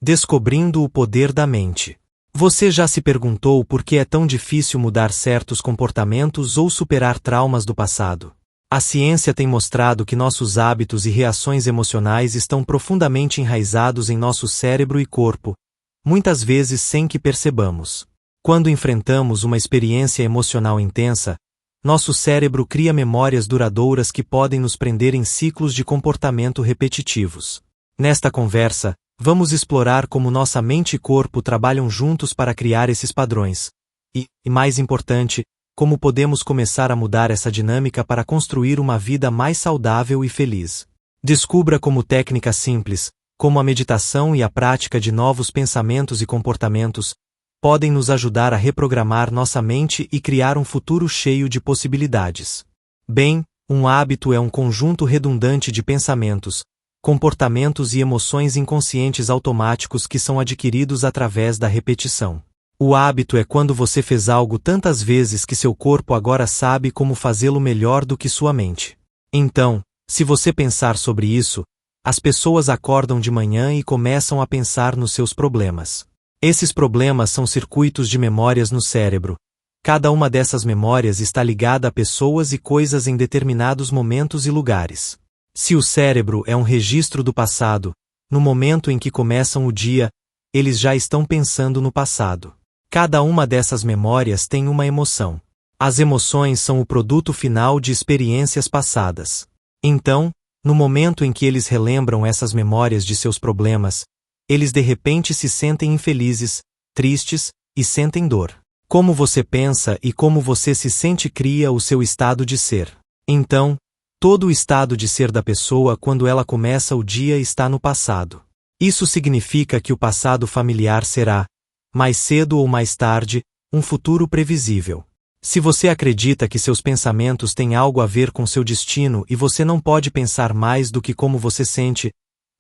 Descobrindo o poder da mente. Você já se perguntou por que é tão difícil mudar certos comportamentos ou superar traumas do passado? A ciência tem mostrado que nossos hábitos e reações emocionais estão profundamente enraizados em nosso cérebro e corpo, muitas vezes sem que percebamos. Quando enfrentamos uma experiência emocional intensa, nosso cérebro cria memórias duradouras que podem nos prender em ciclos de comportamento repetitivos. Nesta conversa, vamos explorar como nossa mente e corpo trabalham juntos para criar esses padrões. E, mais importante, como podemos começar a mudar essa dinâmica para construir uma vida mais saudável e feliz. Descubra como técnicas simples, como a meditação e a prática de novos pensamentos e comportamentos, podem nos ajudar a reprogramar nossa mente e criar um futuro cheio de possibilidades. Bem, um hábito é um conjunto redundante de pensamentos, comportamentos e emoções inconscientes automáticos que são adquiridos através da repetição. O hábito é quando você fez algo tantas vezes que seu corpo agora sabe como fazê-lo melhor do que sua mente. Então, se você pensar sobre isso, as pessoas acordam de manhã e começam a pensar nos seus problemas. Esses problemas são circuitos de memórias no cérebro. Cada uma dessas memórias está ligada a pessoas e coisas em determinados momentos e lugares. Se o cérebro é um registro do passado, no momento em que começam o dia, eles já estão pensando no passado. Cada uma dessas memórias tem uma emoção. As emoções são o produto final de experiências passadas. Então, no momento em que eles relembram essas memórias de seus problemas, eles de repente se sentem infelizes, tristes, e sentem dor. Como você pensa e como você se sente cria o seu estado de ser. Então, todo o estado de ser da pessoa quando ela começa o dia está no passado. Isso significa que o passado familiar será, mais cedo ou mais tarde, um futuro previsível. Se você acredita que seus pensamentos têm algo a ver com seu destino e você não pode pensar mais do que como você sente,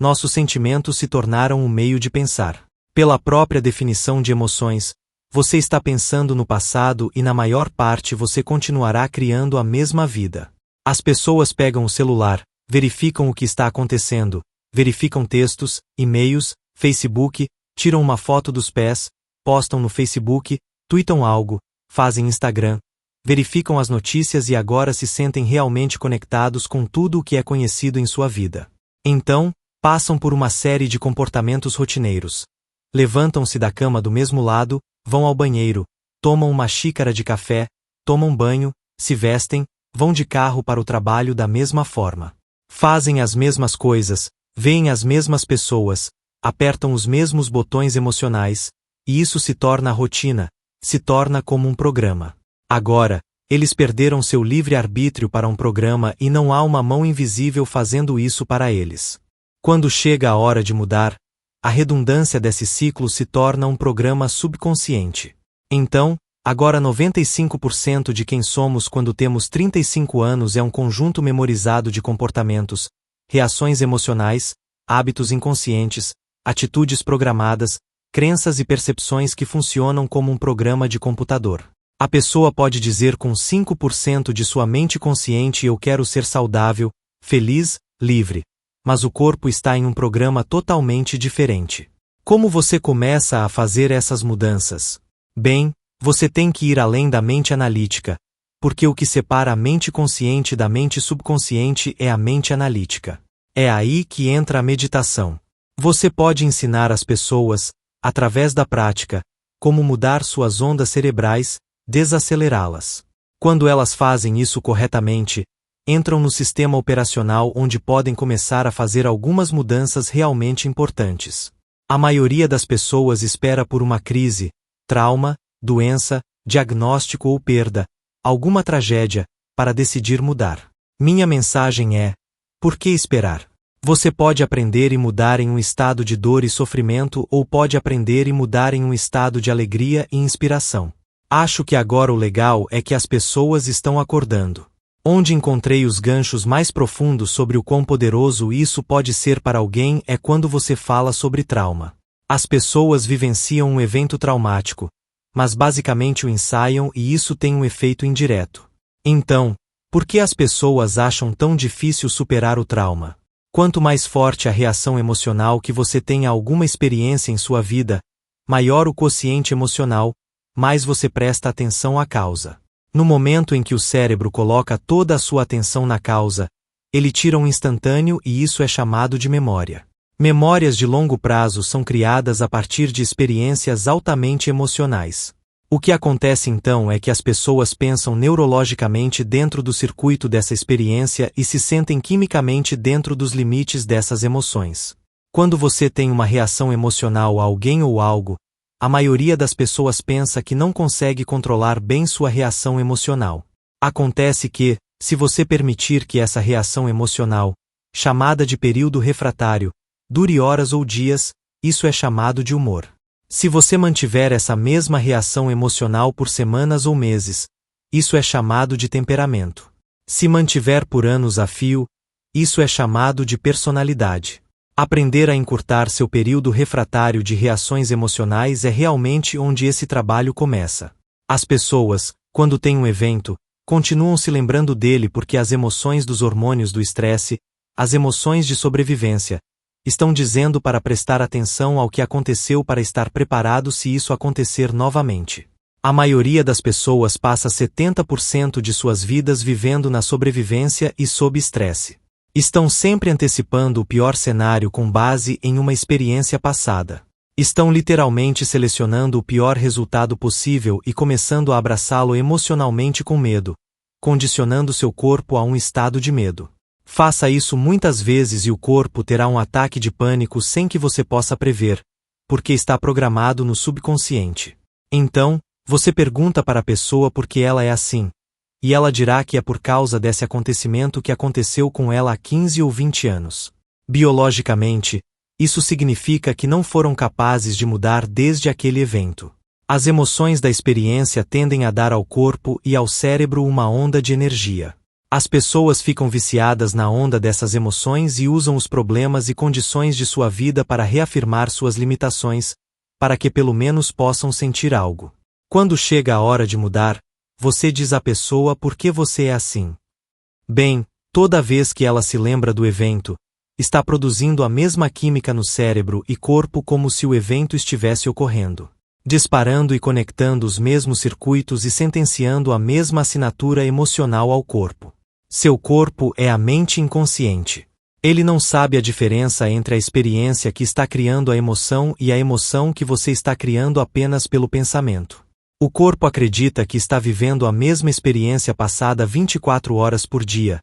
nossos sentimentos se tornaram um meio de pensar. Pela própria definição de emoções, você está pensando no passado e na maior parte você continuará criando a mesma vida. As pessoas pegam o celular, verificam o que está acontecendo, verificam textos, e-mails, Facebook, tiram uma foto dos pés, postam no Facebook, tweetam algo, fazem Instagram, verificam as notícias e agora se sentem realmente conectados com tudo o que é conhecido em sua vida. Então, passam por uma série de comportamentos rotineiros. Levantam-se da cama do mesmo lado, vão ao banheiro, tomam uma xícara de café, tomam banho, se vestem, vão de carro para o trabalho da mesma forma. Fazem as mesmas coisas, veem as mesmas pessoas, apertam os mesmos botões emocionais, e isso se torna rotina, se torna como um programa. Agora, eles perderam seu livre-arbítrio para um programa e não há uma mão invisível fazendo isso para eles. Quando chega a hora de mudar, a redundância desse ciclo se torna um programa subconsciente. Então, agora 95% de quem somos quando temos 35 anos é um conjunto memorizado de comportamentos, reações emocionais, hábitos inconscientes, atitudes programadas, crenças e percepções que funcionam como um programa de computador. A pessoa pode dizer com 5% de sua mente consciente eu quero ser saudável, feliz, livre. Mas o corpo está em um programa totalmente diferente. Como você começa a fazer essas mudanças? Bem, você tem que ir além da mente analítica, porque o que separa a mente consciente da mente subconsciente é a mente analítica. É aí que entra a meditação. Você pode ensinar as pessoas, através da prática, como mudar suas ondas cerebrais, desacelerá-las. Quando elas fazem isso corretamente, entram no sistema operacional onde podem começar a fazer algumas mudanças realmente importantes. A maioria das pessoas espera por uma crise, trauma, doença, diagnóstico ou perda, alguma tragédia, para decidir mudar. Minha mensagem é: por que esperar? Você pode aprender e mudar em um estado de dor e sofrimento ou pode aprender e mudar em um estado de alegria e inspiração. Acho que agora o legal é que as pessoas estão acordando. Onde encontrei os ganchos mais profundos sobre o quão poderoso isso pode ser para alguém é quando você fala sobre trauma. As pessoas vivenciam um evento traumático, mas basicamente o ensaiam e isso tem um efeito indireto. Então, por que as pessoas acham tão difícil superar o trauma? Quanto mais forte a reação emocional que você tem a alguma experiência em sua vida, maior o quociente emocional, mais você presta atenção à causa. No momento em que o cérebro coloca toda a sua atenção na causa, ele tira um instantâneo e isso é chamado de memória. Memórias de longo prazo são criadas a partir de experiências altamente emocionais. O que acontece então é que as pessoas pensam neurologicamente dentro do circuito dessa experiência e se sentem quimicamente dentro dos limites dessas emoções. Quando você tem uma reação emocional a alguém ou algo, a maioria das pessoas pensa que não consegue controlar bem sua reação emocional. Acontece que, se você permitir que essa reação emocional, chamada de período refratário, dure horas ou dias, isso é chamado de humor. Se você mantiver essa mesma reação emocional por semanas ou meses, isso é chamado de temperamento. Se mantiver por anos a fio, isso é chamado de personalidade. Aprender a encurtar seu período refratário de reações emocionais é realmente onde esse trabalho começa. As pessoas, quando têm um evento, continuam se lembrando dele porque as emoções dos hormônios do estresse, as emoções de sobrevivência, estão dizendo para prestar atenção ao que aconteceu para estar preparado se isso acontecer novamente. A maioria das pessoas passa 70% de suas vidas vivendo na sobrevivência e sob estresse. Estão sempre antecipando o pior cenário com base em uma experiência passada. Estão literalmente selecionando o pior resultado possível e começando a abraçá-lo emocionalmente com medo, condicionando seu corpo a um estado de medo. Faça isso muitas vezes e o corpo terá um ataque de pânico sem que você possa prever, porque está programado no subconsciente. Então, você pergunta para a pessoa por que ela é assim, e ela dirá que é por causa desse acontecimento que aconteceu com ela há 15 ou 20 anos. Biologicamente, isso significa que não foram capazes de mudar desde aquele evento. As emoções da experiência tendem a dar ao corpo e ao cérebro uma onda de energia. As pessoas ficam viciadas na onda dessas emoções e usam os problemas e condições de sua vida para reafirmar suas limitações, para que pelo menos possam sentir algo. Quando chega a hora de mudar, você diz à pessoa por que você é assim. Bem, toda vez que ela se lembra do evento, está produzindo a mesma química no cérebro e corpo como se o evento estivesse ocorrendo, disparando e conectando os mesmos circuitos e sentenciando a mesma assinatura emocional ao corpo. Seu corpo é a mente inconsciente. Ele não sabe a diferença entre a experiência que está criando a emoção e a emoção que você está criando apenas pelo pensamento. O corpo acredita que está vivendo a mesma experiência passada 24 horas por dia,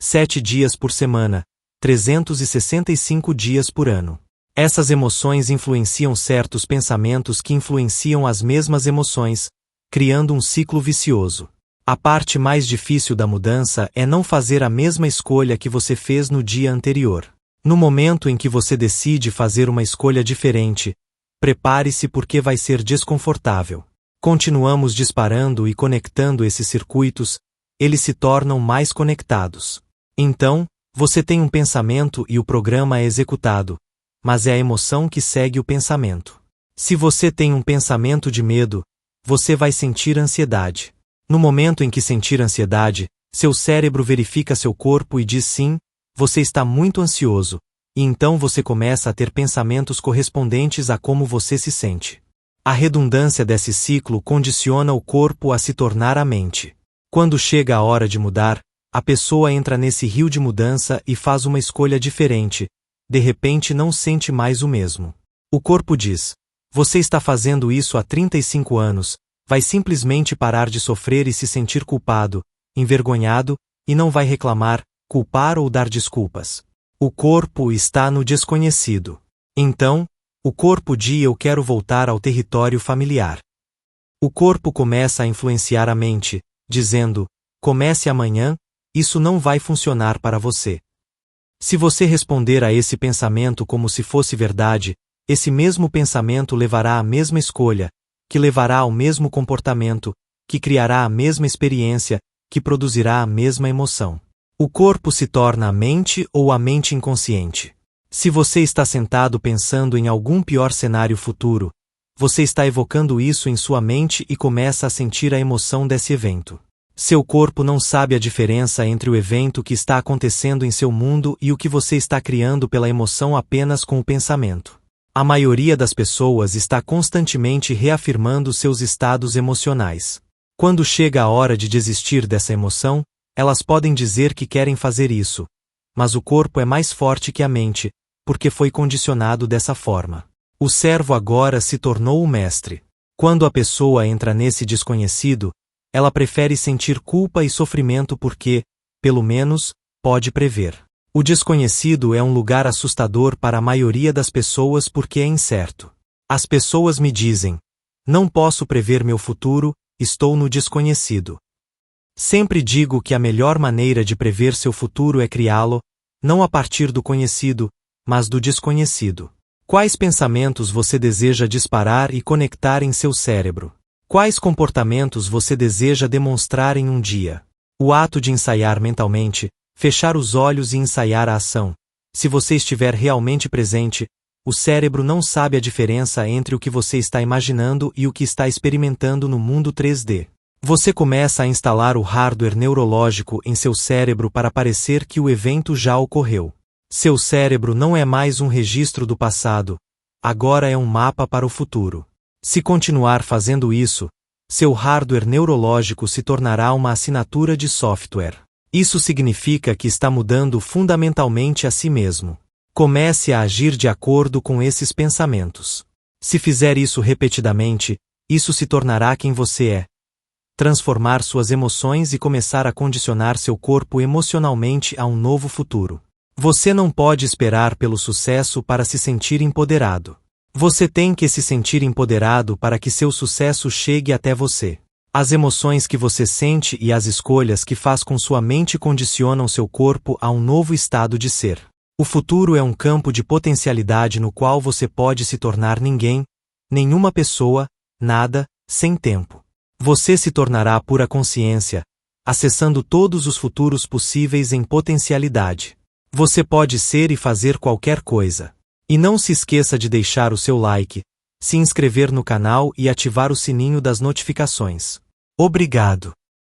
7 dias por semana, 365 dias por ano. Essas emoções influenciam certos pensamentos que influenciam as mesmas emoções, criando um ciclo vicioso. A parte mais difícil da mudança é não fazer a mesma escolha que você fez no dia anterior. No momento em que você decide fazer uma escolha diferente, prepare-se porque vai ser desconfortável. Continuamos disparando e conectando esses circuitos, eles se tornam mais conectados. Então, você tem um pensamento e o programa é executado, mas é a emoção que segue o pensamento. Se você tem um pensamento de medo, você vai sentir ansiedade. No momento em que sentir ansiedade, seu cérebro verifica seu corpo e diz sim, você está muito ansioso, e então você começa a ter pensamentos correspondentes a como você se sente. A redundância desse ciclo condiciona o corpo a se tornar a mente. Quando chega a hora de mudar, a pessoa entra nesse rio de mudança e faz uma escolha diferente, de repente não sente mais o mesmo. O corpo diz, você está fazendo isso há 35 anos, vai simplesmente parar de sofrer e se sentir culpado, envergonhado, e não vai reclamar, culpar ou dar desculpas. O corpo está no desconhecido. Então, o corpo diz eu quero voltar ao território familiar. O corpo começa a influenciar a mente, dizendo, comece amanhã, isso não vai funcionar para você. Se você responder a esse pensamento como se fosse verdade, esse mesmo pensamento levará à mesma escolha, que levará ao mesmo comportamento, que criará a mesma experiência, que produzirá a mesma emoção. O corpo se torna a mente ou a mente inconsciente. Se você está sentado pensando em algum pior cenário futuro, você está evocando isso em sua mente e começa a sentir a emoção desse evento. Seu corpo não sabe a diferença entre o evento que está acontecendo em seu mundo e o que você está criando pela emoção apenas com o pensamento. A maioria das pessoas está constantemente reafirmando seus estados emocionais. Quando chega a hora de desistir dessa emoção, elas podem dizer que querem fazer isso, mas o corpo é mais forte que a mente, porque foi condicionado dessa forma. O servo agora se tornou o mestre. Quando a pessoa entra nesse desconhecido, ela prefere sentir culpa e sofrimento porque, pelo menos, pode prever. O desconhecido é um lugar assustador para a maioria das pessoas porque é incerto. As pessoas me dizem: não posso prever meu futuro, estou no desconhecido. Sempre digo que a melhor maneira de prever seu futuro é criá-lo, não a partir do conhecido, mas do desconhecido. Quais pensamentos você deseja disparar e conectar em seu cérebro? Quais comportamentos você deseja demonstrar em um dia? O ato de ensaiar mentalmente, fechar os olhos e ensaiar a ação. Se você estiver realmente presente, o cérebro não sabe a diferença entre o que você está imaginando e o que está experimentando no mundo 3D. Você começa a instalar o hardware neurológico em seu cérebro para parecer que o evento já ocorreu. Seu cérebro não é mais um registro do passado, agora é um mapa para o futuro. Se continuar fazendo isso, seu hardware neurológico se tornará uma assinatura de software. Isso significa que está mudando fundamentalmente a si mesmo. Comece a agir de acordo com esses pensamentos. Se fizer isso repetidamente, isso se tornará quem você é. Transformar suas emoções e começar a condicionar seu corpo emocionalmente a um novo futuro. Você não pode esperar pelo sucesso para se sentir empoderado. Você tem que se sentir empoderado para que seu sucesso chegue até você. As emoções que você sente e as escolhas que faz com sua mente condicionam seu corpo a um novo estado de ser. O futuro é um campo de potencialidade no qual você pode se tornar ninguém, nenhuma pessoa, nada, sem tempo. Você se tornará pura consciência, acessando todos os futuros possíveis em potencialidade. Você pode ser e fazer qualquer coisa. E não se esqueça de deixar o seu like, se inscrever no canal e ativar o sininho das notificações. Obrigado!